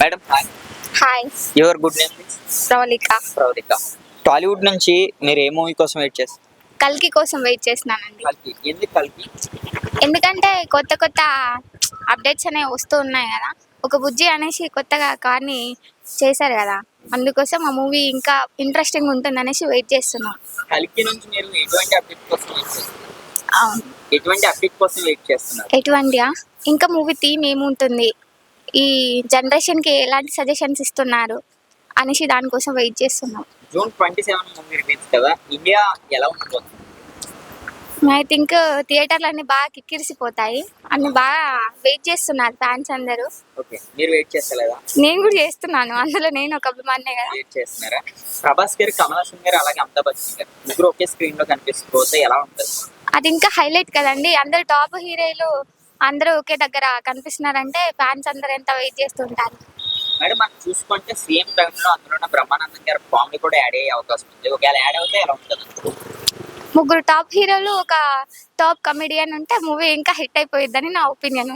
Madam hi. Hi, your good name please. Pravallika. Pravallika. Tollywood నుంచి మీరు ఏ movie కోసం వెయిట్ చేస్తారు? కల్కి కోసం వెయిట్ చేస్తున్నానండి. కల్కి. ఎందుకు కల్కి? ఎందుకంటే కొత్త కొత్త అప్డేట్స్ అనేవి వస్తూ ఉన్నాయి కదా. ఒక బుజ్జి అనేసి కొత్తగా కార్ని చేశారు కదా, అందుకోసం ఆ మూవీ ఇంకా ఇంట్రెస్టింగ్ ఉంటుంది అనేసి వెయిట్ చేస్తున్నాం. కల్కి నుంచి మీరు ఎటువంటి అప్డేట్ కోసం వెయిట్ చేస్తున్నారు? అవును. ఎటువంటి అప్డేట్ కోసం వెయిట్ చేస్తున్నారు? ఎటువంటిగా ఇంకా మూవీ థీమ్ ఏముంటుంది, ఈ జనరేషన్కి ఎలాంటి సజెషన్స్ ఇస్తున్నారు అనేసి దానికోసం వెయిట్ చేస్తున్నాం. జూన్ 27 మూవీ రిలీజ్ కదా, ఇండియా ఎలా ఉండబోతుంది? ఐ థింక్ థియేటర్లు అన్ని బాగా కిక్కిరిసిపోతాయి, అన్ని బాగా వెయిట్ చేస్తున్నారు ఫ్యాన్స్ అందరూ. ఓకే, మీరు వెయిట్ చేస్తలేదా? నేను కూడా చేస్తున్నాను, అందులో నేను ఒక అభిమానే కదా. వెయిట్ చేస్తున్నారా? ప్రభాస్ గారు, కమల్ హాసన్ గారు, అలాగే అమితాబ్ బచ్చన్ గారు ముగ్గురు ఒకే స్క్రీన్ లో కనిపిస్తే ఎలా ఉంటుంది? అది ఇంకా హైలైట్ కదండి, అందరు టాప్ హీరోలు అందరూ ఒకే దగ్గర కనిపిస్తున్నారంటే ఫ్యాన్స్ అందరూ ఎంత వెయిట్ చేస్తుంటారు. మేడం మనం చూసుకుంటే సేమ్ టైంలో అందులో బ్రహ్మానందం గారు కామెడీ కూడా యాడ్ అయ్యే అవకాశం ఉంది. ఒకవేళ యాడ్ అవుతే ఎలా ఉంటుంది? ముగ్గురు టాప్ హీరోలు ఒక టాప్ కమెడియన్ ఉంటే మూవీ ఇంకా హిట్ అయిపోయిద్దని నా ఒపీనియన్.